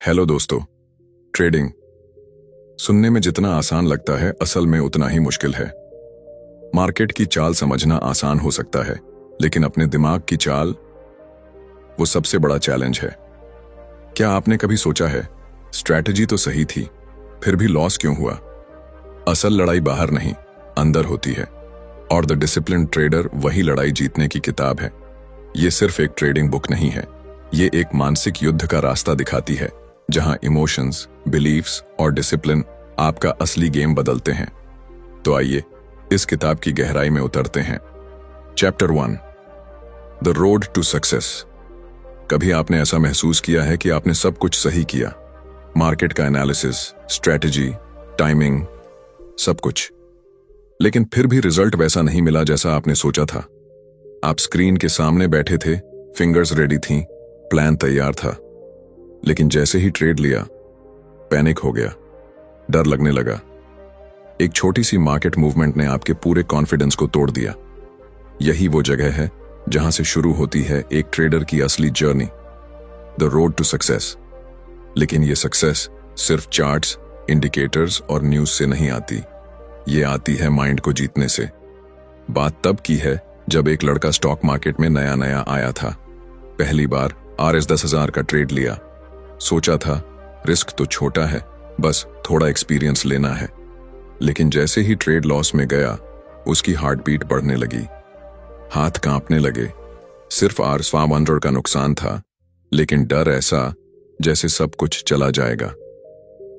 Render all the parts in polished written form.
Hello दोस्तों। Trading सुनने में जितना आसान लगता है असल में उतना ही मुश्किल है। मार्केट की चाल समझना आसान हो सकता है, लेकिन अपने दिमाग की चाल वो सबसे बड़ा चैलेंज है। क्या आपने कभी सोचा है स्ट्रैटेजी तो सही थी, फिर भी लॉस क्यों हुआ? असल लड़ाई बाहर नहीं, अंदर होती है। और द डिसिप्लिन ट्रेडर वही लड़ाई जीतने की किताब है। ये सिर्फ एक ट्रेडिंग बुक नहीं है, ये एक मानसिक युद्ध का रास्ता दिखाती है, जहां इमोशंस, बिलीफ्स और डिसिप्लिन आपका असली गेम बदलते हैं। तो आइए इस किताब की गहराई में उतरते हैं। Chapter 1, the road to success. कभी आपने ऐसा महसूस किया है कि आपने सब कुछ सही किया, मार्केट का एनालिसिस, स्ट्रैटेजी, टाइमिंग, सब कुछ, लेकिन फिर भी रिजल्ट वैसा नहीं मिला जैसा आपने सोचा था? आप स्क्रीन के सामने बैठे थे, फिंगर्स रेडी थीं, प्लान तैयार था, लेकिन जैसे ही ट्रेड लिया पैनिक हो गया, डर लगने लगा। एक छोटी सी मार्केट मूवमेंट ने आपके पूरे कॉन्फिडेंस को तोड़ दिया। यही वो जगह है जहां से शुरू होती है एक ट्रेडर की असली journey, the road to success. लेकिन ये सक्सेस सिर्फ चार्ट्स, इंडिकेटर्स और न्यूज से नहीं आती, ये आती है माइंड को जीतने से। बात तब की है जब एक लड़का स्टॉक मार्केट में नया नया आया था, पहली बार RS 10,000 का ट्रेड लिया। सोचा था रिस्क तो छोटा है, बस थोड़ा एक्सपीरियंस लेना है। लेकिन जैसे ही ट्रेड लॉस में गया, उसकी हार्ट बीट बढ़ने लगी, हाथ कांपने लगे। सिर्फ RS 500 का नुकसान था, लेकिन डर ऐसा जैसे सब कुछ चला जाएगा।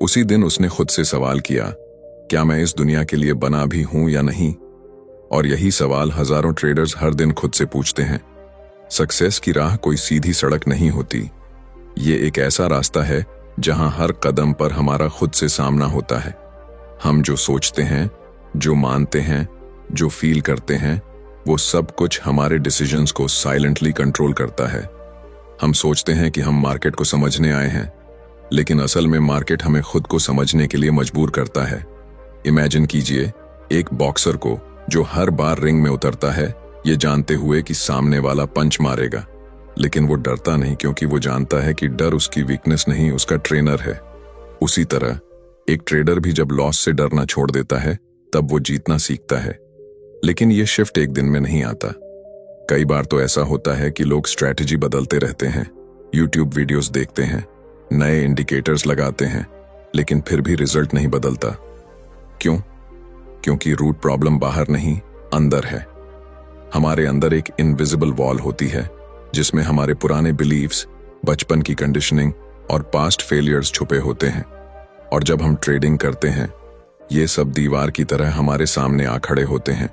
उसी दिन उसने खुद से सवाल किया, क्या मैं इस दुनिया के लिए बना भी हूं या नहीं? और यही सवाल हजारों ट्रेडर्स हर दिन खुद से पूछते हैं। सक्सेस की राह कोई सीधी सड़क नहीं होती, ये एक ऐसा रास्ता है जहां हर कदम पर हमारा खुद से सामना होता है। हम जो सोचते हैं, जो मानते हैं, जो फील करते हैं, वो सब कुछ हमारे डिसीजंस को साइलेंटली कंट्रोल करता है। हम सोचते हैं कि हम मार्केट को समझने आए हैं, लेकिन असल में मार्केट हमें खुद को समझने के लिए मजबूर करता है। इमेजिन कीजिए एक बॉक्सर को जो हर बार रिंग में उतरता है, ये जानते हुए कि सामने वाला पंच मारेगा, लेकिन वो डरता नहीं, क्योंकि वो जानता है कि डर उसकी वीकनेस नहीं, उसका ट्रेनर है। उसी तरह एक ट्रेडर भी जब लॉस से डरना छोड़ देता है, तब वो जीतना सीखता है। लेकिन ये शिफ्ट एक दिन में नहीं आता। कई बार तो ऐसा होता है कि लोग स्ट्रैटेजी बदलते रहते हैं, यूट्यूब वीडियोस देखते हैं, नए इंडिकेटर्स लगाते हैं, लेकिन फिर भी रिजल्ट नहीं बदलता। क्यों? क्योंकि रूट प्रॉब्लम बाहर नहीं, अंदर है। हमारे अंदर एक इनविजिबल वॉल होती है, जिसमें हमारे पुराने बिलीव्स, बचपन की कंडीशनिंग और पास्ट फेलियर्स छुपे होते हैं। और जब हम ट्रेडिंग करते हैं, ये सब दीवार की तरह हमारे सामने आ खड़े होते हैं।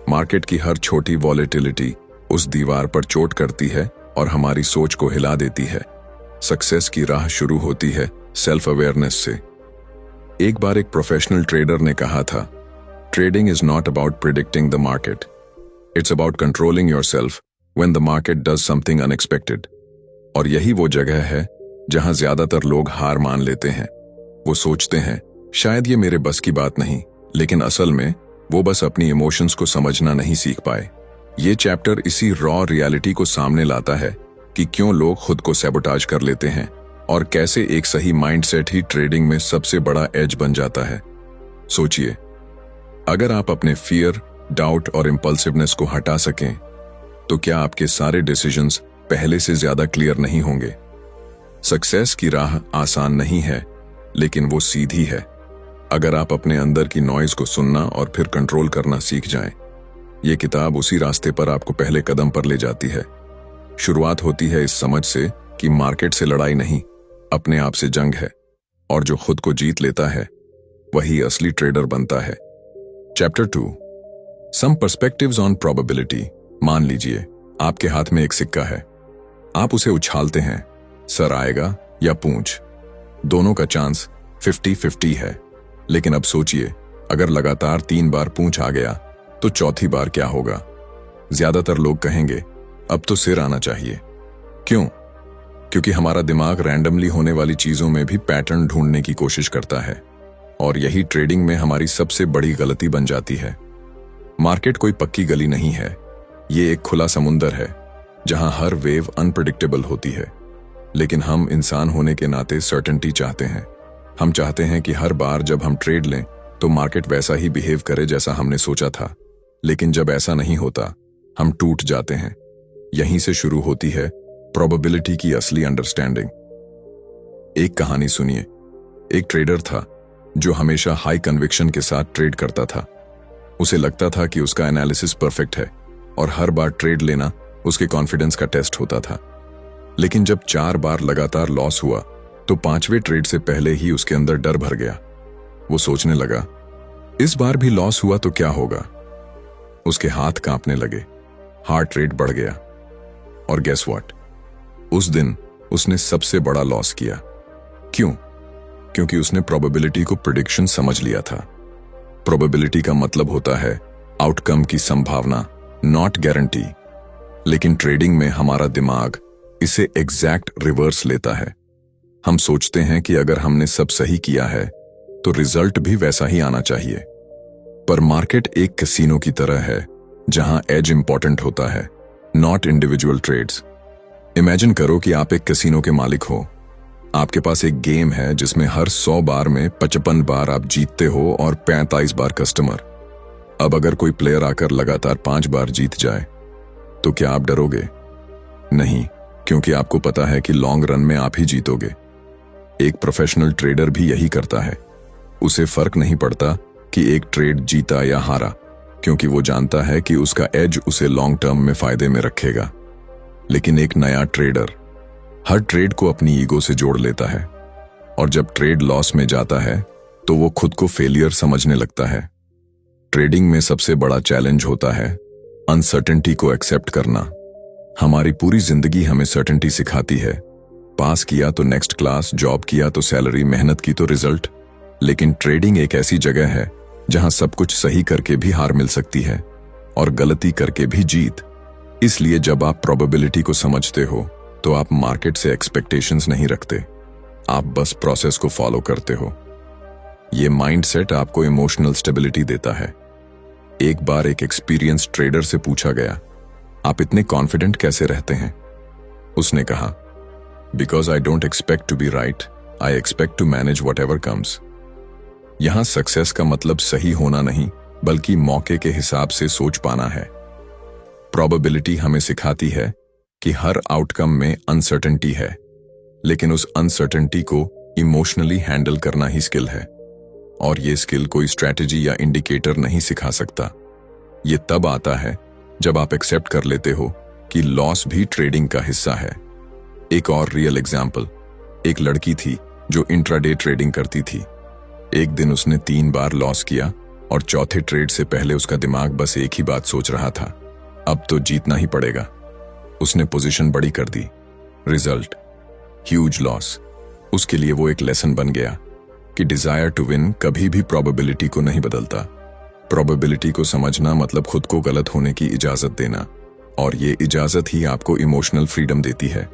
मार्केट की हर छोटी वॉलेटिलिटी उस दीवार पर चोट करती है और हमारी सोच को हिला देती है। सक्सेस की राह शुरू होती है सेल्फ अवेयरनेस से। एक बार एक प्रोफेशनल ट्रेडर ने कहा था, trading is not about predicting the market, it's about controlling yourself when the market does something unexpected। और यही वो जगह है जहां ज्यादातर लोग हार मान लेते हैं। वो सोचते हैं शायद ये मेरे बस की बात नहीं, लेकिन असल में वो बस अपनी इमोशंस को समझना नहीं सीख पाए। ये चैप्टर इसी रॉ रियलिटी को सामने लाता है कि क्यों लोग खुद को सैबोटाज कर लेते हैं और कैसे एक सही माइंडसेट ही ट्रेडिंग में सबसे बड़ा एज बन जाता है। सोचिए, अगर आप अपने फियर, डाउट और इंपल्सिवनेस को हटा सकें, तो क्या आपके सारे डिसीजंस पहले से ज्यादा क्लियर नहीं होंगे? सक्सेस की राह आसान नहीं है, लेकिन वो सीधी है, अगर आप अपने अंदर की नॉइज को सुनना और फिर कंट्रोल करना सीख जाएं। ये किताब उसी रास्ते पर आपको पहले कदम पर ले जाती है। शुरुआत होती है इस समझ से कि मार्केट से लड़ाई नहीं, अपने आप से जंग है, और जो खुद को जीत लेता है वही असली ट्रेडर बनता है। Chapter 2, some perspectives on probability. मान लीजिए आपके हाथ में एक सिक्का है, आप उसे उछालते हैं, सर आएगा या पूंछ, दोनों का चांस 50-50 है। लेकिन अब सोचिए, अगर लगातार 3 बार पूंछ आ गया तो चौथी बार क्या होगा? ज्यादातर लोग कहेंगे अब तो सिर आना चाहिए। क्यों? क्योंकि हमारा दिमाग रैंडमली होने वाली चीजों में भी पैटर्न ढूंढने की कोशिश करता है, और यही ट्रेडिंग में हमारी सबसे बड़ी गलती बन जाती है। मार्केट कोई पक्की गली नहीं है, ये एक खुला समुंदर है जहां हर वेव अनप्रेडिक्टेबल होती है। लेकिन हम इंसान होने के नाते सर्टेनिटी चाहते हैं। हम चाहते हैं कि हर बार जब हम ट्रेड लें तो मार्केट वैसा ही बिहेव करे जैसा हमने सोचा था। लेकिन जब ऐसा नहीं होता, हम टूट जाते हैं। यहीं से शुरू होती है प्रोबेबिलिटी की असली अंडरस्टैंडिंग। एक कहानी सुनिए। एक ट्रेडर था जो हमेशा हाई कन्विक्शन के साथ ट्रेड करता था। उसे लगता था कि उसका एनालिसिस परफेक्ट है और हर बार ट्रेड लेना उसके कॉन्फिडेंस का टेस्ट होता था। लेकिन जब 4 बार लगातार लॉस हुआ तो 5वें ट्रेड से पहले ही उसके अंदर डर भर गया। वो सोचने लगा, इस बार भी लॉस हुआ तो क्या होगा। उसके हाथ कांपने लगे, हार्ट रेट बढ़ गया। और गेस व्हाट, उस दिन उसने सबसे बड़ा लॉस किया। क्यों? क्योंकि उसने प्रोबेबिलिटी को प्रेडिक्शन समझ लिया था। प्रोबेबिलिटी का मतलब होता है आउटकम की संभावना, नॉट गारंटी। लेकिन ट्रेडिंग में हमारा दिमाग इसे एग्जैक्ट रिवर्स लेता है। हम सोचते हैं कि अगर हमने सब सही किया है तो रिजल्ट भी वैसा ही आना चाहिए। पर मार्केट एक कैसीनो की तरह है जहां एज इंपॉर्टेंट होता है, नॉट इंडिविजुअल ट्रेड्स। इमेजिन करो कि आप एक कैसीनो के मालिक हो। आपके पास एक गेम है जिसमें हर 100 बार में 55 बार आप जीतते हो और 45 बार कस्टमर। अब अगर कोई प्लेयर आकर लगातार 5 बार जीत जाए तो क्या आप डरोगे? नहीं, क्योंकि आपको पता है कि लॉन्ग रन में आप ही जीतोगे। एक प्रोफेशनल ट्रेडर भी यही करता है। उसे फर्क नहीं पड़ता कि एक ट्रेड जीता या हारा, क्योंकि वो जानता है कि उसका एज उसे लॉन्ग टर्म में फायदे में रखेगा। लेकिन एक नया ट्रेडर हर ट्रेड को अपनी ईगो से जोड़ लेता है और जब ट्रेड लॉस में जाता है तो वो खुद को फेलियर समझने लगता है। ट्रेडिंग में सबसे बड़ा चैलेंज होता है अनसर्टेनिटी को एक्सेप्ट करना। हमारी पूरी जिंदगी हमें सर्टेनिटी सिखाती है। पास किया तो नेक्स्ट क्लास, जॉब किया तो सैलरी, मेहनत की तो रिजल्ट। लेकिन ट्रेडिंग एक ऐसी जगह है जहां सब कुछ सही करके भी हार मिल सकती है और गलती करके भी जीत। इसलिए जब आप प्रोबेबिलिटी को समझते हो तो आप मार्केट से एक्सपेक्टेशंस नहीं रखते, आप बस प्रोसेस को फॉलो करते हो। ये माइंडसेट आपको इमोशनल स्टेबिलिटी देता है। एक बार एक एक्सपीरियंस ट्रेडर से पूछा गया, आप इतने कॉन्फिडेंट कैसे रहते हैं? उसने कहा, because I don't expect to be right, I expect to manage whatever comes. यहां सक्सेस का मतलब सही होना नहीं, बल्कि मौके के हिसाब से सोच पाना है। प्रोबेबिलिटी हमें सिखाती है कि हर आउटकम में अनसर्टेनिटी है, लेकिन उस अनसर्टेनिटी को इमोशनली हैंडल करना ही स्किल है। और ये स्किल कोई स्ट्रैटेजी या इंडिकेटर नहीं सिखा सकता। ये तब आता है जब आप एक्सेप्ट कर लेते हो कि लॉस भी ट्रेडिंग का हिस्सा है। एक और रियल एग्जाम्पल, एक लड़की थी जो इंट्राडे ट्रेडिंग करती थी। एक दिन उसने 3 बार लॉस किया और चौथे ट्रेड से पहले उसका दिमाग बस एक ही बात सोच रहा था, अब तो जीतना ही पड़ेगा। उसने पोजीशन बड़ी कर दी, रिजल्ट ह्यूज लॉस। उसके लिए वो एक लेसन बन गया कि डिजायर टू विन कभी भी प्रोबेबिलिटी को नहीं बदलता। प्रोबेबिलिटी को समझना मतलब खुद को गलत होने की इजाजत देना, और ये इजाजत ही आपको इमोशनल फ्रीडम देती है।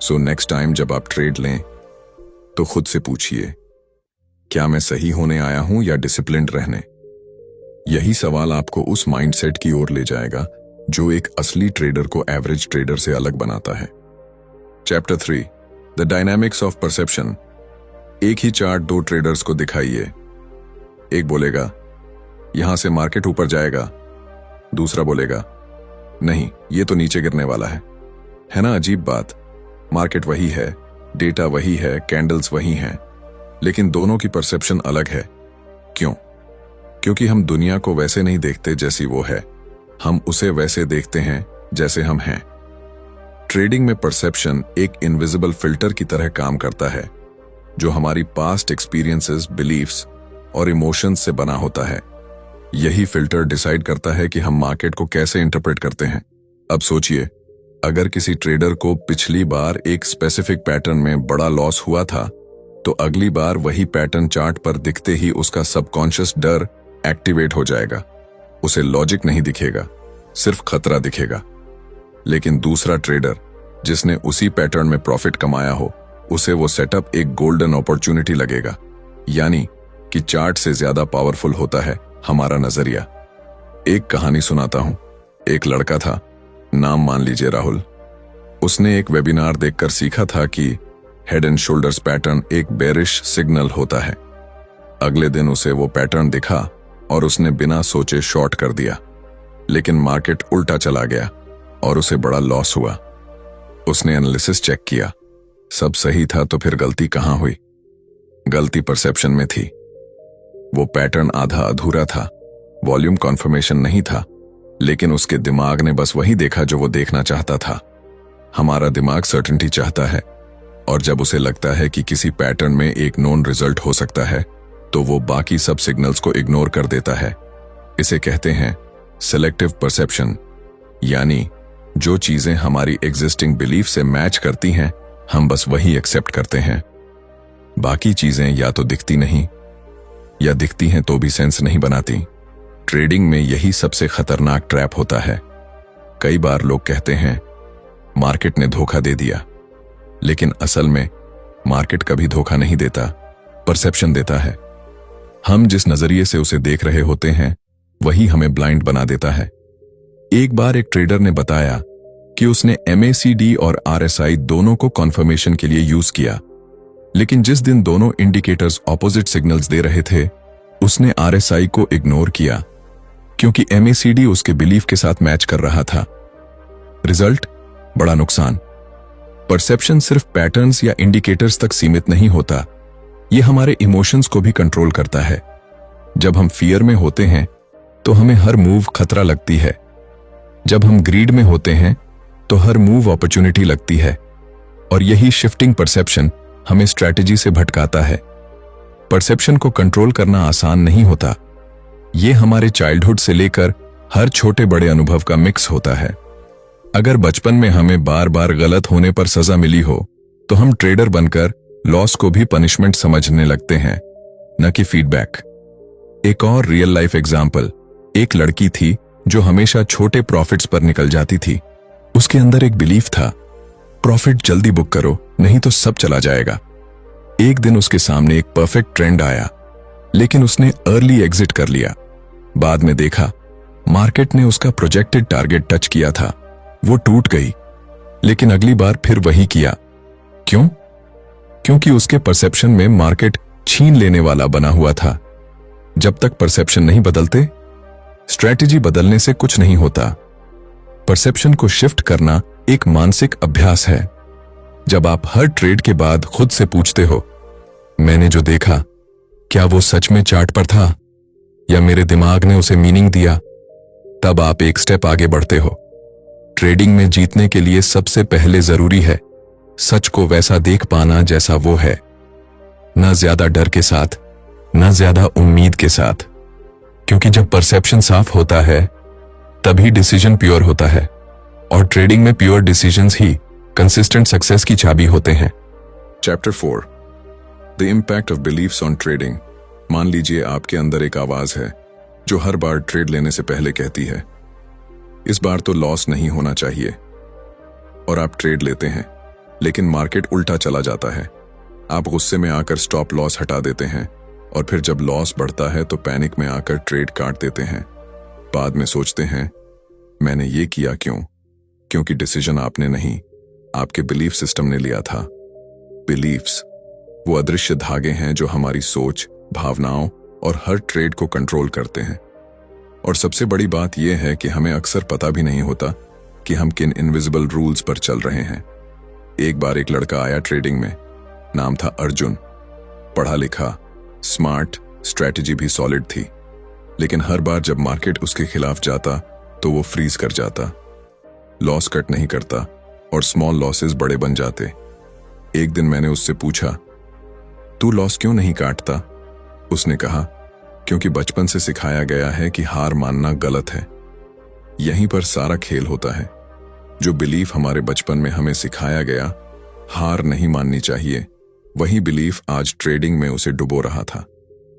सो नेक्स्ट टाइम जब आप ट्रेड लें तो खुद से पूछिए, क्या मैं सही होने आया हूं या डिसिप्लिन्ड रहने? यही सवाल आपको उस माइंडसेट की ओर ले जाएगा जो एक असली ट्रेडर को एवरेज ट्रेडर से अलग बनाता है। Chapter 3, the dynamics of perception. एक ही चार्ट 2 ट्रेडर्स को दिखाइए। एक बोलेगा, यहां से मार्केट ऊपर जाएगा। दूसरा बोलेगा, नहीं, ये तो नीचे गिरने वाला है ना? अजीब बात, मार्केट वही है, डेटा वही है, कैंडल्स वही हैं, लेकिन दोनों की परसेप्शन अलग है। क्यों? क्योंकि हम दुनिया को वैसे नहीं देखते जैसी वो है, हम उसे वैसे देखते हैं जैसे हम हैं। ट्रेडिंग में परसेप्शन एक इनविजिबल फिल्टर की तरह काम करता है जो हमारी पास्ट एक्सपीरियंसेस, बिलीफ्स और इमोशंस से बना होता है। यही फिल्टर डिसाइड करता है कि हम मार्केट को कैसे इंटरप्रेट करते हैं। अब सोचिए, अगर किसी ट्रेडर को पिछली बार एक स्पेसिफिक पैटर्न में बड़ा लॉस हुआ था तो अगली बार वही पैटर्न चार्ट पर दिखते ही उसका सबकॉन्शियस डर एक्टिवेट हो जाएगा। उसे लॉजिक नहीं दिखेगा, सिर्फ खतरा दिखेगा। लेकिन दूसरा ट्रेडर जिसने उसी पैटर्न में प्रॉफिट कमाया हो, उसे वो सेटअप एक गोल्डन अपॉर्चुनिटी लगेगा। यानी कि चार्ट से ज्यादा पावरफुल होता है हमारा नजरिया। एक कहानी सुनाता हूं। एक लड़का था, नाम मान लीजिए राहुल। उसने एक वेबिनार देखकर सीखा था कि हेड एंड शोल्डर्स पैटर्न एक बेरिश सिग्नल होता है। अगले दिन उसे वो पैटर्न दिखा और उसने बिना सोचे शॉर्ट कर दिया, लेकिन मार्केट उल्टा चला गया और उसे बड़ा लॉस हुआ। उसने एनालिसिस चेक किया, सब सही था तो फिर गलती कहां हुई? गलती परसेप्शन में थी। वो पैटर्न आधा अधूरा था, वॉल्यूम कॉन्फर्मेशन नहीं था, लेकिन उसके दिमाग ने बस वही देखा जो वो देखना चाहता था। हमारा दिमाग सर्टेनिटी चाहता है, और जब उसे लगता है कि किसी पैटर्न में एक नोन रिजल्ट हो सकता है तो वो बाकी सब सिग्नल्स को इग्नोर कर देता है। इसे कहते हैं सिलेक्टिव परसेप्शन, यानी जो चीजें हमारी एग्जिस्टिंग बिलीफ से मैच करती हैं हम बस वही एक्सेप्ट करते हैं। बाकी चीजें या तो दिखती नहीं या दिखती हैं तो भी सेंस नहीं बनाती। ट्रेडिंग में यही सबसे खतरनाक ट्रैप होता है। कई बार लोग कहते हैं मार्केट ने धोखा दे दिया, लेकिन असल में मार्केट कभी धोखा नहीं देता, परसेप्शन देता है। हम जिस नजरिए से उसे देख रहे होते हैं वही हमें ब्लाइंड बना देता है। एक बार एक ट्रेडर ने बताया कि उसने MACD और RSI दोनों को कॉन्फर्मेशन के लिए यूज किया, लेकिन जिस दिन दोनों इंडिकेटर्स ऑपोजिट सिग्नल्स दे रहे थे उसने RSI को इग्नोर किया, क्योंकि MACD उसके बिलीफ के साथ मैच कर रहा था। रिजल्ट, बड़ा नुकसान। परसेप्शन सिर्फ पैटर्न्स या इंडिकेटर्स तक सीमित नहीं होता, ये हमारे इमोशंस को भी कंट्रोल करता है। जब हम फियर में होते हैं तो हमें हर मूव खतरा लगती है। जब हम ग्रीड में होते हैं तो हर मूव अपॉर्चुनिटी लगती है, और यही शिफ्टिंग परसेप्शन हमें स्ट्रैटेजी से भटकाता है। परसेप्शन को कंट्रोल करना आसान नहीं होता। ये हमारे चाइल्डहुड से लेकर हर छोटे बड़े अनुभव का मिक्स होता है। अगर बचपन में हमें बार बार गलत होने पर सजा मिली हो तो हम ट्रेडर बनकर लॉस को भी पनिशमेंट समझने लगते हैं, न कि फीडबैक। एक और रियल लाइफ एग्जाम्पल, एक लड़की थी जो हमेशा छोटे प्रॉफिट्स पर निकल जाती थी। उसके अंदर एक बिलीफ था, प्रॉफिट जल्दी बुक करो नहीं तो सब चला जाएगा। एक दिन उसके सामने एक परफेक्ट ट्रेंड आया, लेकिन उसने अर्ली एग्जिट कर लिया। बाद में देखा मार्केट ने उसका प्रोजेक्टेड टारगेट टच किया था, वो टूट गई, लेकिन अगली बार फिर वही किया। क्यों? क्योंकि उसके परसेप्शन में मार्केट छीन लेने वाला बना हुआ था। जब तक परसेप्शन नहीं बदलते, स्ट्रैटेजी बदलने से कुछ नहीं होता। परसेप्शन को शिफ्ट करना एक मानसिक अभ्यास है। जब आप हर ट्रेड के बाद खुद से पूछते हो, मैंने जो देखा क्या वो सच में चार्ट पर था या मेरे दिमाग ने उसे मीनिंग दिया, तब आप एक स्टेप आगे बढ़ते हो। ट्रेडिंग में जीतने के लिए सबसे पहले जरूरी है सच को वैसा देख पाना जैसा वो है, न ज्यादा डर के साथ, न ज्यादा उम्मीद के साथ। क्योंकि जब परसेप्शन साफ होता है तभी डिसीजन प्योर होता है, और ट्रेडिंग में प्योर डिसीजंस ही कंसिस्टेंट सक्सेस की चाबी होते हैं। Chapter 4, the impact of beliefs on trading. मान लीजिए आपके अंदर एक आवाज है जो हर बार ट्रेड लेने से पहले कहती है, इस बार तो लॉस नहीं होना चाहिए, और आप ट्रेड लेते हैं, लेकिन मार्केट उल्टा चला जाता है। आप गुस्से में आकर स्टॉप लॉस हटा देते हैं, और फिर जब लॉस बढ़ता है तो पैनिक में आकर ट्रेड काट देते हैं। बाद में सोचते हैं मैंने ये किया क्यों? क्योंकि डिसीजन आपने नहीं, आपके बिलीफ सिस्टम ने लिया था। बिलीफ्स वो अदृश्य धागे हैं जो हमारी सोच, भावनाओं और हर ट्रेड को कंट्रोल करते हैं। और सबसे बड़ी बात यह है कि हमें अक्सर पता भी नहीं होता कि हम किन इनविजिबल रूल्स पर चल रहे हैं। एक बार एक लड़का आया ट्रेडिंग में, नाम था अर्जुन। पढ़ा लिखा, स्मार्ट, स्ट्रैटेजी भी सॉलिड थी, लेकिन हर बार जब मार्केट उसके खिलाफ जाता तो वो फ्रीज कर जाता, लॉस कट नहीं करता और स्मॉल लॉसेस बड़े बन जाते। एक दिन मैंने उससे पूछा, तू लॉस क्यों नहीं काटता? उसने कहा, क्योंकि बचपन से सिखाया गया है कि हार मानना गलत है। यहीं पर सारा खेल होता है। जो बिलीफ हमारे बचपन में हमें सिखाया गया, हार नहीं माननी चाहिए, वही बिलीफ आज ट्रेडिंग में उसे डुबो रहा था।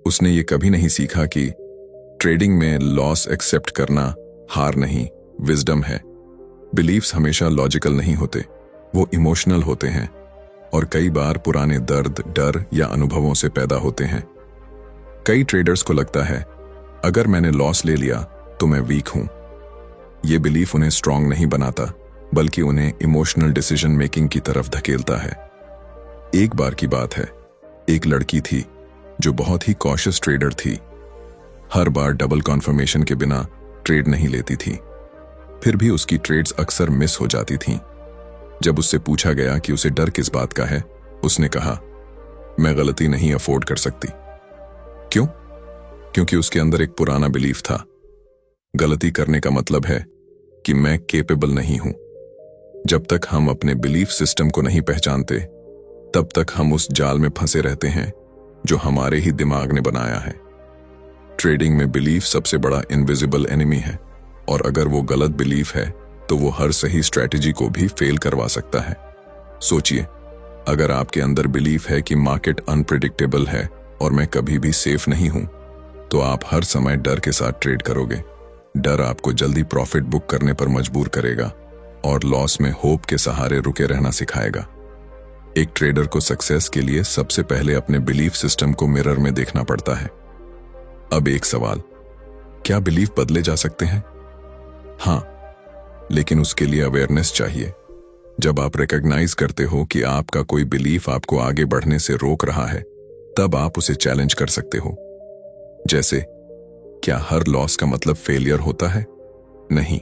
उसने ये कभी नहीं सीखा कि ट्रेडिंग में लॉस एक्सेप्ट करना हार नहीं, विजडम है। बिलीफ्स हमेशा लॉजिकल नहीं होते, वो इमोशनल होते हैं, और कई बार पुराने दर्द, डर या अनुभवों से पैदा होते हैं। कई ट्रेडर्स को लगता है अगर मैंने लॉस ले लिया तो मैं वीक हूं। ये बिलीफ उन्हें स्ट्रांग नहीं बनाता, बल्कि उन्हें इमोशनल डिसीजन मेकिंग की तरफ धकेलता है। एक बार की बात है, एक लड़की थी जो बहुत ही कॉशियस ट्रेडर थी। हर बार डबल कॉन्फर्मेशन के बिना ट्रेड नहीं लेती थी। फिर भी उसकी ट्रेड्स अक्सर मिस हो जाती थीं। जब उससे पूछा गया कि उसे डर किस बात का है, उसने कहा, मैं गलती नहीं अफोर्ड कर सकती। क्यों? क्योंकि उसके अंदर एक पुराना बिलीफ था, गलती करने का मतलब है कि मैं केपेबल नहीं हूं। जब तक हम अपने बिलीफ सिस्टम को नहीं पहचानते, तब तक हम उस जाल में फंसे रहते हैं जो हमारे ही दिमाग ने बनाया है। ट्रेडिंग में बिलीफ सबसे बड़ा इनविजिबल एनिमी है, और अगर वो गलत बिलीफ है तो वो हर सही स्ट्रैटेजी को भी फेल करवा सकता है। सोचिए, अगर आपके अंदर बिलीफ है कि मार्केट अनप्रेडिक्टेबल है और मैं कभी भी सेफ नहीं हूं, तो आप हर समय डर के साथ ट्रेड करोगे। डर आपको जल्दी प्रॉफिट बुक करने पर मजबूर करेगा और लॉस में होप के सहारे रुके रहना सिखाएगा। एक ट्रेडर को सक्सेस के लिए सबसे पहले अपने बिलीफ सिस्टम को मिरर में देखना पड़ता है। अब एक सवाल, क्या बिलीफ बदले जा सकते हैं? हां, लेकिन उसके लिए अवेयरनेस चाहिए। जब आप रिकॉग्नाइज करते हो कि आपका कोई बिलीफ आपको आगे बढ़ने से रोक रहा है, तब आप उसे चैलेंज कर सकते हो। जैसे, क्या हर लॉस का मतलब फेलियर होता है? नहीं।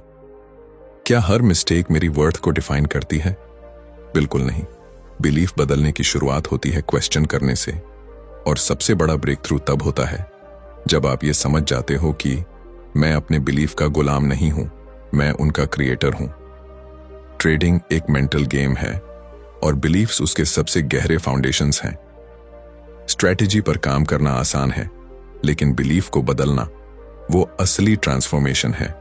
क्या हर मिस्टेक मेरी वर्थ को डिफाइन करती है? बिल्कुल नहीं। बिलीफ बदलने की शुरुआत होती है क्वेश्चन करने से, और सबसे बड़ा ब्रेक थ्रू तब होता है जब आप ये समझ जाते हो कि मैं अपने बिलीफ का गुलाम नहीं हूं, मैं उनका क्रिएटर हूं। ट्रेडिंग एक मेंटल गेम है और बिलीफ्स उसके सबसे गहरे फाउंडेशंस हैं। स्ट्रैटेजी पर काम करना आसान है, लेकिन बिलीफ को बदलना वो असली ट्रांसफॉर्मेशन है।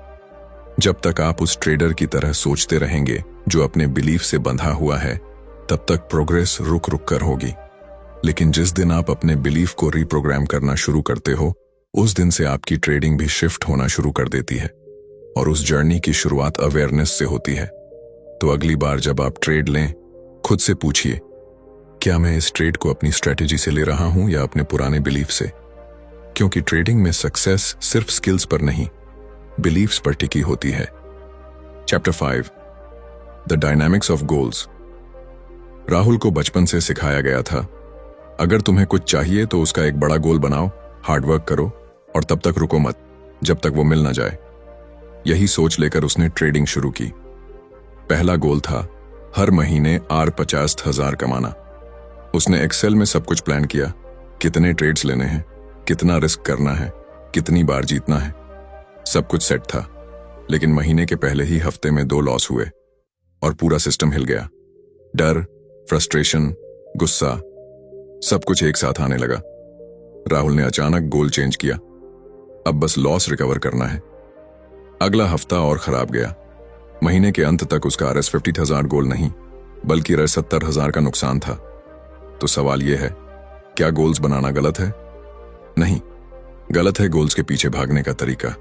जब तक आप उस ट्रेडर की तरह सोचते रहेंगे जो अपने बिलीफ से बंधा हुआ है, तब तक प्रोग्रेस रुक रुक कर होगी। लेकिन जिस दिन आप अपने बिलीफ को रीप्रोग्राम करना शुरू करते हो, उस दिन से आपकी ट्रेडिंग भी शिफ्ट होना शुरू कर देती है, और उस जर्नी की शुरुआत अवेयरनेस से होती है। तो अगली बार जब आप ट्रेड लें, खुद से पूछिए, क्या मैं इस ट्रेड को अपनी स्ट्रैटेजी से ले रहा हूं या अपने पुराने बिलीफ से? क्योंकि ट्रेडिंग में सक्सेस सिर्फ स्किल्स पर नहीं, बिलीफ्स पर टिकी होती है। Chapter 5, the dynamics of goals. Rahul को बचपन से सिखाया गया था, अगर तुम्हें कुछ चाहिए तो उसका एक बड़ा गोल बनाओ, हार्डवर्क करो और तब तक रुको मत जब तक वो मिल ना जाए। यही सोच लेकर उसने ट्रेडिंग शुरू की। पहला गोल था हर महीने R50,000 कमाना। उसने एक्सेल में सब कुछ प्लान किया, कितने ट्रेड्स लेने हैं, कितना रिस्क करना है, कितनी बार जीतना है, सब कुछ सेट था। लेकिन महीने के पहले ही हफ्ते में 2 लॉस हुए और पूरा सिस्टम हिल गया। डर, फ्रस्ट्रेशन, गुस्सा, सब कुछ एक साथ आने लगा। राहुल ने अचानक गोल चेंज किया, अब बस लॉस रिकवर करना है। अगला हफ्ता और खराब गया। महीने के अंत तक उसका RS50,000 गोल नहीं, बल्कि RS70,000 का नुकसान था। तो सवाल यह है, क्या गोल्स बनाना गलत है? नहीं, गलत है गोल्स के पीछे भागने का तरीका।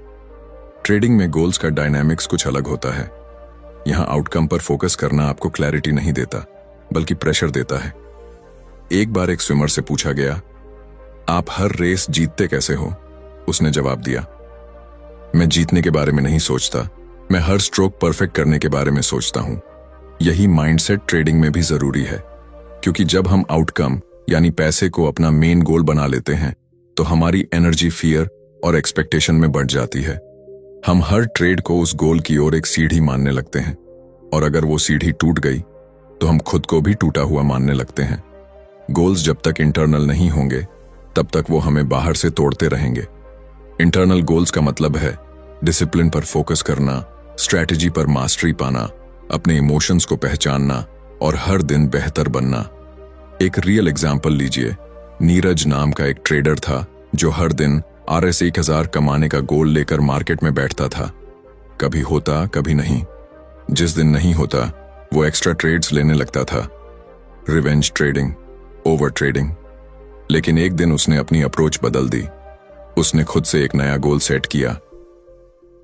ट्रेडिंग में गोल्स का डायनामिक्स कुछ अलग होता है। यहां आउटकम पर फोकस करना आपको क्लैरिटी नहीं देता, बल्कि प्रेशर देता है। एक बार एक स्विमर से पूछा गया, आप हर रेस जीतते कैसे हो? उसने जवाब दिया, मैं जीतने के बारे में नहीं सोचता, मैं हर स्ट्रोक परफेक्ट करने के बारे में सोचता हूं। यही माइंडसेट ट्रेडिंग में भी जरूरी है, क्योंकि जब हम आउटकम यानी पैसे को अपना मेन गोल बना लेते हैं, तो हमारी एनर्जी फियर और एक्सपेक्टेशन में बढ़ जाती है। हम हर ट्रेड को उस गोल की ओर एक सीढ़ी मानने लगते हैं, और अगर वो सीढ़ी टूट गई तो हम खुद को भी टूटा हुआ मानने लगते हैं। गोल्स जब तक इंटरनल नहीं होंगे, तब तक वो हमें बाहर से तोड़ते रहेंगे। इंटरनल गोल्स का मतलब है डिसिप्लिन पर फोकस करना, स्ट्रैटेजी पर मास्टरी पाना, अपने इमोशंस को पहचानना और हर दिन बेहतर बनना। एक रियल एग्जाम्पल लीजिए। नीरज नाम का एक ट्रेडर था जो हर दिन RS1000 कमाने का गोल लेकर मार्केट में बैठता था। कभी होता, कभी नहीं। जिस दिन नहीं होता, वो एक्स्ट्रा ट्रेड्स लेने लगता था। Revenge trading, over trading. लेकिन एक दिन उसने अपनी अप्रोच बदल दी। उसने खुद से एक नया गोल सेट किया,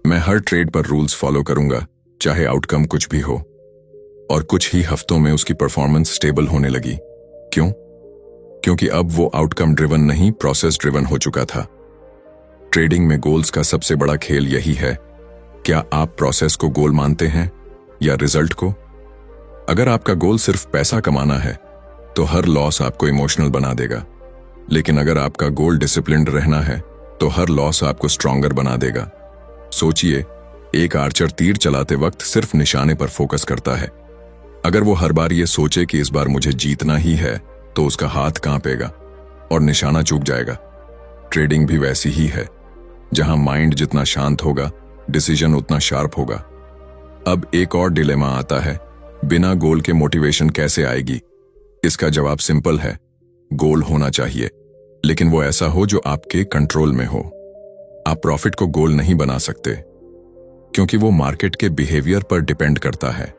मैं हर ट्रेड पर रूल्स फॉलो करूंगा, चाहे आउटकम कुछ भी हो। और कुछ ही हफ्तों में उसकी परफॉर्मेंस स्टेबल होने लगी। क्यों? क्योंकि अब वो आउटकम ड्रिवन नहीं, प्रोसेस ड्रिवन हो चुका था। ट्रेडिंग में गोल्स का सबसे बड़ा खेल यही है, क्या आप प्रोसेस को गोल मानते हैं या रिजल्ट को? अगर आपका गोल सिर्फ पैसा कमाना है तो हर लॉस आपको इमोशनल बना देगा, लेकिन अगर आपका गोल डिसिप्लिन्ड रहना है तो हर लॉस आपको स्ट्रॉन्गर बना देगा। सोचिए, एक आर्चर तीर चलाते वक्त सिर्फ निशाने पर फोकस करता है। अगर वो हर बार ये सोचे कि इस बार मुझे जीतना ही है, तो उसका हाथ कांपेगा और निशाना चूक जाएगा। ट्रेडिंग भी वैसी ही है, जहां माइंड जितना शांत होगा, डिसीजन उतना शार्प होगा। अब एक और डिलेमा आता है, बिना गोल के मोटिवेशन कैसे आएगी? इसका जवाब सिंपल है, गोल होना चाहिए, लेकिन वो ऐसा हो जो आपके कंट्रोल में हो। आप प्रॉफिट को गोल नहीं बना सकते, क्योंकि वो मार्केट के बिहेवियर पर डिपेंड करता है,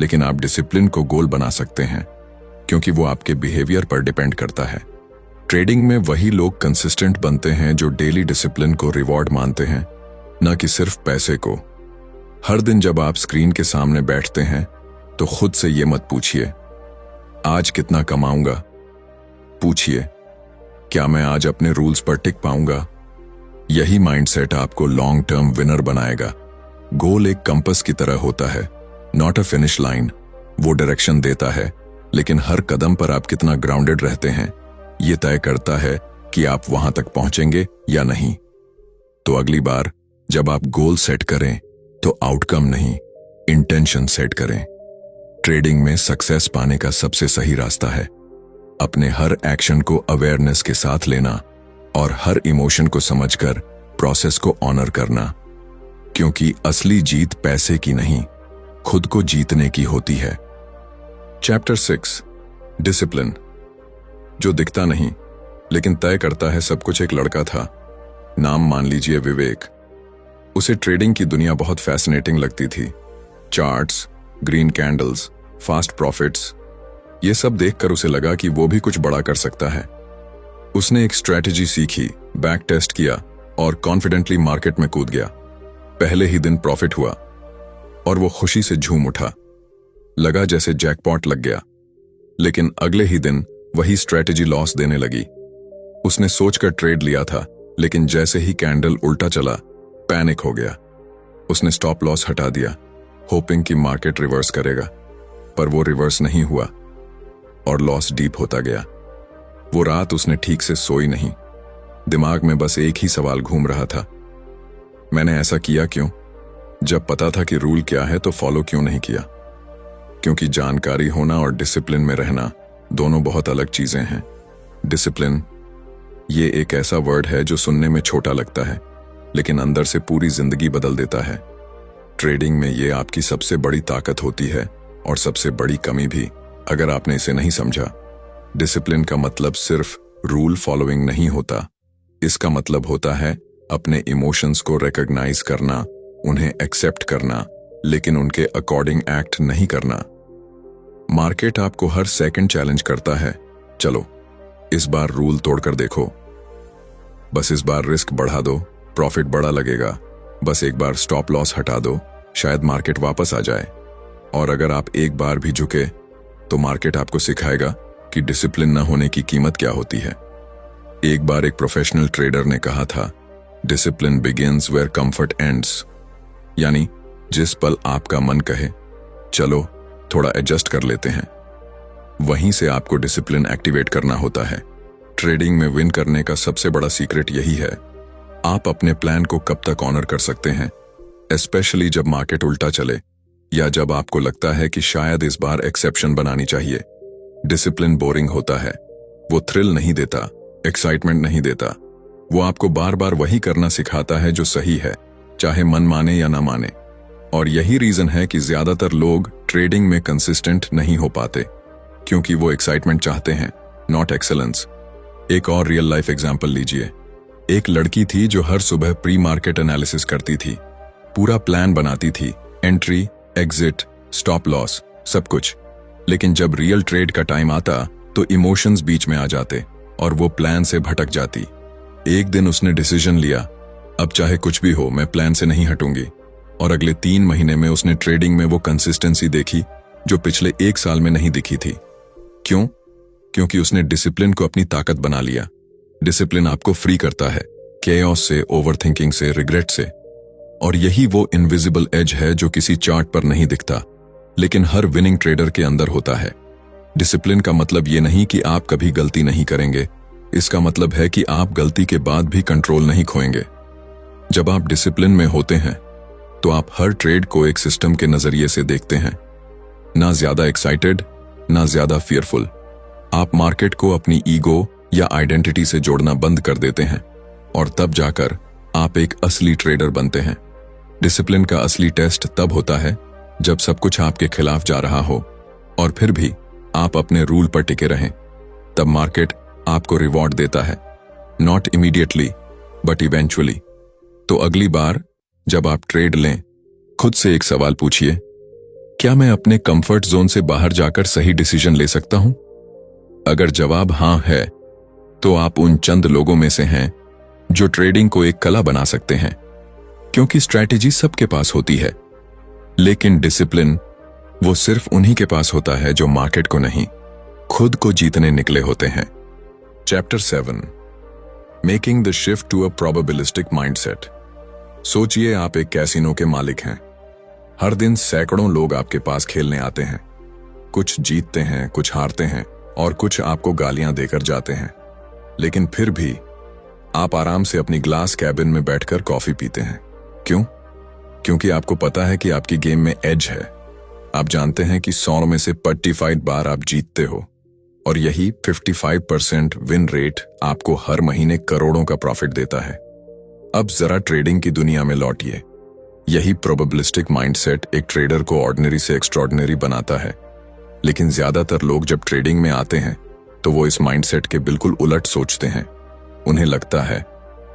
लेकिन आप डिसिप्लिन को गोल बना सकते हैं, क्योंकि वो आपके बिहेवियर पर डिपेंड करता है। ट्रेडिंग में वही लोग कंसिस्टेंट बनते हैं जो डेली डिसिप्लिन को रिवॉर्ड मानते हैं, न कि सिर्फ पैसे को। हर दिन जब आप स्क्रीन के सामने बैठते हैं तो खुद से ये मत पूछिए आज कितना कमाऊंगा, पूछिए क्या मैं आज अपने रूल्स पर टिक पाऊंगा। यही माइंडसेट आपको लॉन्ग टर्म विनर बनाएगा। गोल एक कंपास की तरह होता है, नॉट अ फिनिश लाइन। वो डायरेक्शन देता है, लेकिन हर कदम पर आप कितना ग्राउंडेड रहते हैं ये तय करता है कि आप वहां तक पहुंचेंगे या नहीं। तो अगली बार जब आप गोल सेट करें तो आउटकम नहीं, इंटेंशन सेट करें। ट्रेडिंग में सक्सेस पाने का सबसे सही रास्ता है अपने हर एक्शन को अवेयरनेस के साथ लेना और हर इमोशन को समझकर प्रोसेस को ऑनर करना, क्योंकि असली जीत पैसे की नहीं, खुद को जीतने की होती है। Chapter 6, discipline. जो दिखता नहीं लेकिन तय करता है सब कुछ। एक लड़का था, नाम मान लीजिए विवेक। उसे ट्रेडिंग की दुनिया बहुत फैसिनेटिंग लगती थी। Charts, green candles, fast profits, ये सब देखकर उसे लगा कि वो भी कुछ बड़ा कर सकता है। उसने एक स्ट्रैटेजी सीखी, बैक टेस्ट किया और कॉन्फिडेंटली मार्केट में कूद गया। पहले ही दिन प्रॉफिट हुआ और वो खुशी से झूम उठा, लगा जैसे जैकपॉट लग गया। लेकिन अगले ही दिन वही स्ट्रैटेजी लॉस देने लगी। उसने सोचकर ट्रेड लिया था, लेकिन जैसे ही कैंडल उल्टा चला, पैनिक हो गया। उसने स्टॉप लॉस हटा दिया, होपिंग कि मार्केट रिवर्स करेगा, पर वो रिवर्स नहीं हुआ और लॉस डीप होता गया। वो रात उसने ठीक से सोई नहीं। दिमाग में बस एक ही सवाल घूम रहा था, मैंने ऐसा किया क्यों? जब पता था कि रूल क्या है तो फॉलो क्यों नहीं किया? क्योंकि जानकारी होना और डिसिप्लिन में रहना दोनों बहुत अलग चीजें हैं। डिसिप्लिन ये एक ऐसा वर्ड है जो सुनने में छोटा लगता है, लेकिन अंदर से पूरी जिंदगी बदल देता है। ट्रेडिंग में ये आपकी सबसे बड़ी ताकत होती है और सबसे बड़ी कमी भी, अगर आपने इसे नहीं समझा। डिसिप्लिन का मतलब सिर्फ रूल फॉलोइंग नहीं होता। इसका मतलब होता है अपने इमोशंस को रिकॉग्नाइज करना, उन्हें एक्सेप्ट करना, लेकिन उनके अकॉर्डिंग एक्ट नहीं करना। मार्केट आपको हर सेकंड चैलेंज करता है, चलो इस बार रूल तोड़कर देखो, बस इस बार रिस्क बढ़ा दो, प्रॉफिट बड़ा लगेगा, बस एक बार स्टॉप लॉस हटा दो, शायद मार्केट वापस आ जाए। और अगर आप एक बार भी झुके तो मार्केट आपको सिखाएगा कि डिसिप्लिन न होने की कीमत क्या होती है। एक बार एक प्रोफेशनल ट्रेडर ने कहा था, discipline begins where comfort ends, यानी जिस पल आपका मन कहे चलो थोड़ा एडजस्ट कर लेते हैं, वहीं से आपको डिसिप्लिन एक्टिवेट करना होता है। ट्रेडिंग में विन करने का सबसे बड़ा सीक्रेट यही है, आप अपने प्लान को कब तक ऑनर कर सकते हैं, स्पेशली जब मार्केट उल्टा चले या जब आपको लगता है कि शायद इस बार एक्सेप्शन बनानी चाहिए। डिसिप्लिन बोरिंग होता है, वो थ्रिल नहीं देता, एक्साइटमेंट नहीं देता, वो आपको बार बार वही करना सिखाता है जो सही है, चाहे मन माने या ना माने। और यही रीजन है कि ज्यादातर लोग ट्रेडिंग में कंसिस्टेंट नहीं हो पाते, क्योंकि वो एक्साइटमेंट चाहते हैं, नॉट एक्सेलेंस। एक और रियल लाइफ एग्जांपल लीजिए। एक लड़की थी जो हर सुबह प्री मार्केट एनालिसिस करती थी, पूरा प्लान बनाती थी, एंट्री, एग्जिट, स्टॉप लॉस, सब कुछ। लेकिन जब रियल ट्रेड का टाइम आता तो इमोशंस बीच में आ जाते और वो प्लान से भटक जाती। एक दिन उसने डिसीजन लिया, अब चाहे कुछ भी हो मैं प्लान से नहीं हटूंगी। और अगले 3 महीने में उसने ट्रेडिंग में वो कंसिस्टेंसी देखी जो पिछले 1 साल में नहीं दिखी थी। क्यों? क्योंकि उसने डिसिप्लिन को अपनी ताकत बना लिया। डिसिप्लिन आपको फ्री करता है केओस से, ओवरथिंकिंग से, रिग्रेट से। और यही वो इनविजिबल एज है जो किसी चार्ट पर नहीं दिखता, लेकिन हर विनिंग ट्रेडर के अंदर होता है। डिसिप्लिन का मतलब ये नहीं कि आप कभी गलती नहीं करेंगे, इसका मतलब है कि आप गलती के बाद भी कंट्रोल नहीं खोएंगे। जब आप डिसिप्लिन में होते हैं तो आप हर ट्रेड को एक सिस्टम के नजरिए से देखते हैं, ना ज्यादा एक्साइटेड ना ज्यादा फियरफुल। आप मार्केट को अपनी ईगो या आइडेंटिटी से जोड़ना बंद कर देते हैं और तब जाकर आप एक असली ट्रेडर बनते हैं। डिसिप्लिन का असली टेस्ट तब होता है जब सब कुछ आपके खिलाफ जा रहा हो और फिर भी आप अपने रूल पर टिके रहें। तब मार्केट आपको रिवॉर्ड देता है, नॉट इमीडिएटली बट इवेंचुअली। तो अगली बार जब आप ट्रेड लें, खुद से एक सवाल पूछिए, क्या मैं अपने कंफर्ट जोन से बाहर जाकर सही डिसीजन ले सकता हूं? अगर जवाब हां है, तो आप उन चंद लोगों में से हैं जो ट्रेडिंग को एक कला बना सकते हैं, क्योंकि स्ट्रैटेजी सबके पास होती है, लेकिन डिसिप्लिन वो सिर्फ उन्हीं के पास होता है जो मार्केट को नहीं, खुद को जीतने निकले होते हैं। Chapter 7, making the shift to a probabilistic mindset. सोचिए आप एक कैसीनो के मालिक हैं। हर दिन सैकड़ों लोग आपके पास खेलने आते हैं। कुछ जीतते हैं, कुछ हारते हैं और कुछ आपको गालियां देकर जाते हैं, लेकिन फिर भी आप आराम से अपनी ग्लास कैबिन में बैठकर कॉफी पीते हैं। क्यों? क्योंकि आपको पता है कि आपकी गेम में एज है। आप जानते हैं कि 100 में से 45 बार आप जीतते हो और यही 55% विन रेट आपको हर महीने करोड़ों का प्रॉफिट देता है। अब जरा ट्रेडिंग की दुनिया में लौटिए। यही प्रोबेबिलिस्टिक माइंडसेट एक ट्रेडर को ऑर्डिनरी से एक्स्ट्रॉर्डिनरी बनाता है, लेकिन ज्यादातर लोग जब ट्रेडिंग में आते हैं तो वो इस माइंडसेट के बिल्कुल उलट सोचते हैं। उन्हें लगता है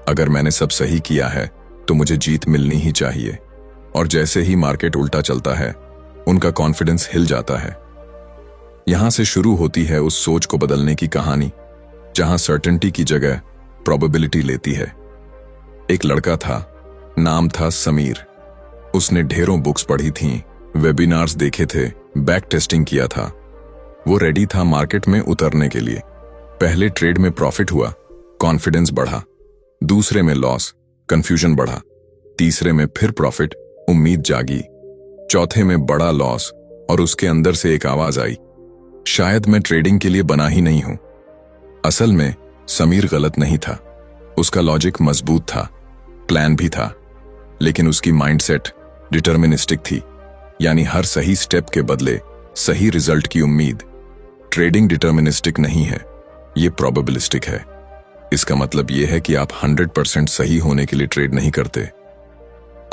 अगर मैंने सब सही किया है तो मुझे जीत मिलनी ही चाहिए, और जैसे ही मार्केट उल्टा चलता है उनका कॉन्फिडेंस हिल जाता है। यहां से शुरू होती है उस सोच को बदलने की कहानी जहां सर्टेनिटी की जगह प्रोबेबिलिटी लेती है। एक लड़का था, नाम था समीर। उसने ढेरों बुक्स पढ़ी थीं, वेबिनार्स देखे थे, बैक टेस्टिंग किया था। वो रेडी था मार्केट में उतरने के लिए। पहले ट्रेड में प्रॉफिट हुआ, कॉन्फिडेंस बढ़ा। दूसरे में लॉस, कंफ्यूजन बढ़ा। तीसरे में फिर प्रॉफिट, उम्मीद जागी। चौथे में बड़ा लॉस और उसके अंदर से एक आवाज आई, शायद मैं ट्रेडिंग के लिए बना ही नहीं हूं। असल में समीर गलत नहीं था। उसका लॉजिक मजबूत था, प्लान भी था, लेकिन उसकी माइंडसेट डिटर्मिनिस्टिक थी, यानी हर सही स्टेप के बदले सही रिजल्ट की उम्मीद। ट्रेडिंग डिटर्मिनिस्टिक नहीं है, ये प्रोबेबिलिस्टिक है। इसका मतलब यह है कि आप 100% सही होने के लिए ट्रेड नहीं करते।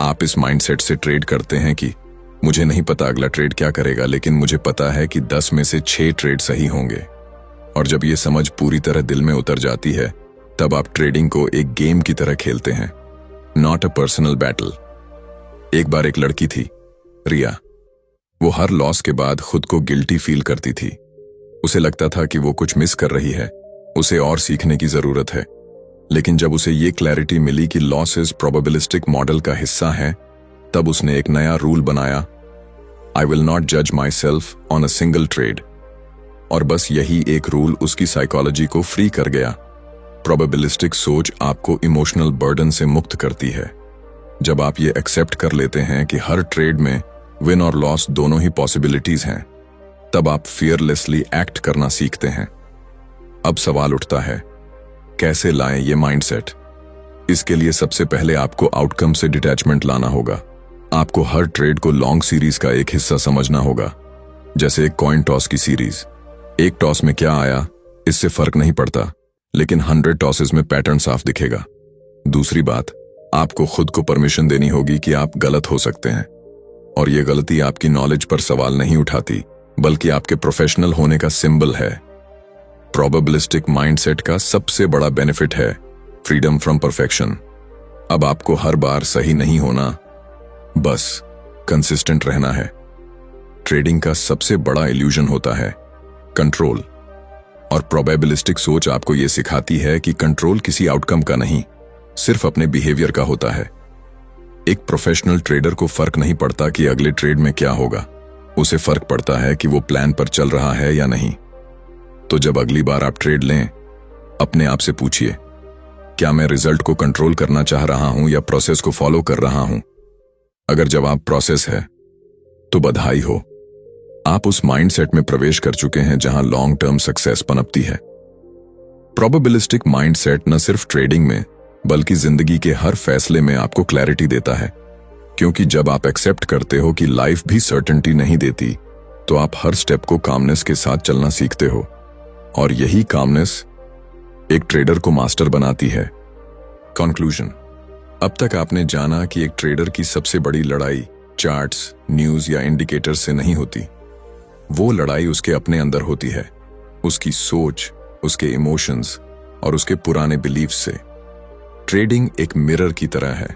आप इस माइंडसेट से ट्रेड करते हैं कि मुझे नहीं पता अगला ट्रेड क्या करेगा, लेकिन मुझे पता है कि 10 में से 6 ट्रेड सही होंगे। और जब यह समझ पूरी तरह दिल में उतर जाती है, तब आप ट्रेडिंग को एक गेम की तरह खेलते हैं, नॉट अ पर्सनल बैटल। एक बार एक लड़की थी, रिया। वो हर लॉस के बाद खुद को गिल्टी फील करती थी। उसे लगता था कि वो कुछ मिस कर रही है, उसे और सीखने की जरूरत है। लेकिन जब उसे ये क्लैरिटी मिली कि लॉसेस प्रोबेबिलिस्टिक मॉडल का हिस्सा है, तब उसने एक नया रूल बनाया, आई विल नॉट जज my self on a single trade. और बस यही एक रूल उसकी साइकोलॉजी को फ्री कर गया। प्रोबेबिलिस्टिक सोच आपको इमोशनल बर्डन से मुक्त करती है। जब आप ये एक्सेप्ट कर लेते हैं कि हर ट्रेड में विन और लॉस दोनों ही पॉसिबिलिटीज हैं, तब आप फियरलेसली एक्ट करना सीखते हैं। अब सवाल उठता है, कैसे लाएं ये माइंडसेट? इसके लिए सबसे पहले आपको आउटकम से डिटैचमेंट लाना होगा। आपको हर ट्रेड को लॉन्ग सीरीज का एक हिस्सा समझना होगा, जैसे एक कॉइन टॉस की सीरीज। एक टॉस में क्या आया इससे फर्क नहीं पड़ता, लेकिन 100 टॉसेस में पैटर्न साफ दिखेगा। दूसरी बात, आपको खुद को परमिशन देनी होगी कि आप गलत हो सकते हैं, और यह गलती आपकी नॉलेज पर सवाल नहीं उठाती, बल्कि आपके प्रोफेशनल होने का सिंबल है। प्रोबेबिलिस्टिक माइंडसेट का सबसे बड़ा बेनिफिट है फ्रीडम फ्रॉम परफेक्शन। अब आपको हर बार सही नहीं होना, बस कंसिस्टेंट रहना है। ट्रेडिंग का सबसे बड़ा इल्यूजन होता है कंट्रोल, और प्रोबेबिलिस्टिक सोच आपको यह सिखाती है कि कंट्रोल किसी आउटकम का नहीं, सिर्फ अपने बिहेवियर का होता है। एक प्रोफेशनल ट्रेडर को फर्क नहीं पड़ता कि अगले ट्रेड में क्या होगा, उसे फर्क पड़ता है कि वो प्लान पर चल रहा है या नहीं। तो जब अगली बार आप ट्रेड लें, अपने आप से पूछिए, क्या मैं रिजल्ट को कंट्रोल करना चाह रहा हूं या प्रोसेस को फॉलो कर रहा हूं? अगर जवाब प्रोसेस है तो बधाई हो, आप उस माइंडसेट में प्रवेश कर चुके हैं जहां लॉन्ग टर्म सक्सेस पनपती है। प्रोबेबिलिस्टिक माइंडसेट न सिर्फ ट्रेडिंग में बल्कि जिंदगी के हर फैसले में आपको क्लैरिटी देता है, क्योंकि जब आप एक्सेप्ट करते हो कि लाइफ भी सर्टेनिटी नहीं देती, तो आप हर स्टेप को कामनेस के साथ चलना सीखते हो, और यही कामनेस एक ट्रेडर को मास्टर बनाती है। कंक्लूजन, अब तक आपने जाना कि एक ट्रेडर की सबसे बड़ी लड़ाई चार्ट्स, न्यूज या इंडिकेटर्स से नहीं होती। वो लड़ाई उसके अपने अंदर होती है, उसकी सोच, उसके इमोशंस और उसके पुराने बिलीफ्स से। ट्रेडिंग एक मिरर की तरह है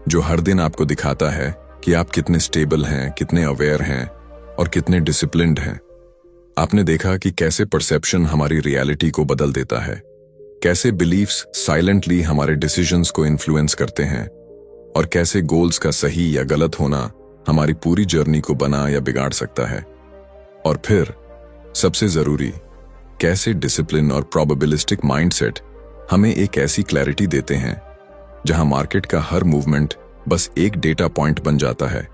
जो हर दिन आपको दिखाता है कि आप कितने स्टेबल हैं, कितने अवेयर हैं और कितने डिसिप्लिन्ड हैं। आपने देखा कि कैसे परसेप्शन हमारी रियलिटी को बदल देता है, कैसे बिलीफ्स साइलेंटली हमारे डिसीजंस को इन्फ्लुएंस करते हैं, और कैसे गोल्स का सही या गलत होना हमारी पूरी जर्नी को बना या बिगाड़ सकता है। और फिर सबसे जरूरी, कैसे डिसिप्लिन और प्रोबेबिलिस्टिक माइंडसेट हमें एक ऐसी क्लैरिटी देते हैं जहां मार्केट का हर मूवमेंट बस एक डेटा पॉइंट बन जाता है,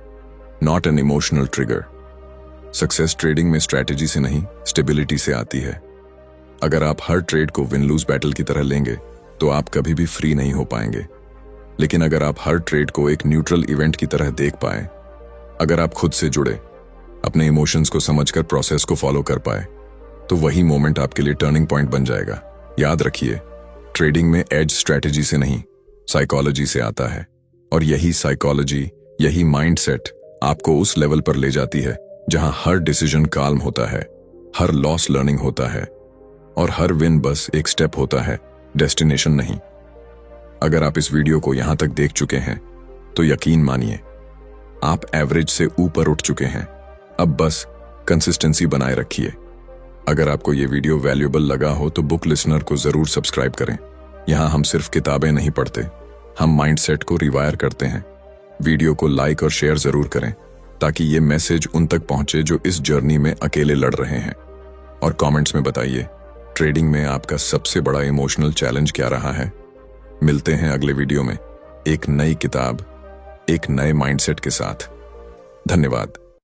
not an emotional trigger. Success trading में स्ट्रैटेजी से नहीं, स्टेबिलिटी से आती है। अगर आप हर ट्रेड को विन लूज बैटल की तरह लेंगे तो आप कभी भी फ्री नहीं हो पाएंगे। लेकिन अगर आप हर ट्रेड को एक न्यूट्रल इवेंट की तरह देख पाए, अगर आप खुद से जुड़े, अपने इमोशंस को समझकर प्रोसेस को फॉलो कर पाए, तो वही मोमेंट आपके लिए टर्निंग पॉइंट बन जाएगा। याद रखिए, ट्रेडिंग में एज स्ट्रैटेजी से नहीं, साइकोलॉजी से आता है, और यही साइकोलॉजी, यही माइंडसेट आपको उस लेवल पर ले जाती है जहां हर डिसीजन काल्म होता है, हर लॉस लर्निंग होता है, और हर विन बस एक स्टेप होता है, डेस्टिनेशन नहीं। अगर आप इस वीडियो को यहां तक देख चुके हैं तो यकीन मानिए, आप एवरेज से ऊपर उठ चुके हैं। अब बस कंसिस्टेंसी बनाए रखिए। अगर आपको ये वीडियो वैल्यूएबल लगा हो तो बुक लिसनर को जरूर सब्सक्राइब करें। यहाँ हम सिर्फ किताबें नहीं पढ़ते, हम माइंडसेट को रिवायर करते हैं। वीडियो को लाइक और शेयर जरूर करें ताकि ये मैसेज उन तक पहुंचे जो इस जर्नी में अकेले लड़ रहे हैं। और कमेंट्स में बताइए, ट्रेडिंग में आपका सबसे बड़ा इमोशनल चैलेंज क्या रहा है। मिलते हैं अगले वीडियो में एक नई किताब, एक नए माइंडसेट के साथ। धन्यवाद।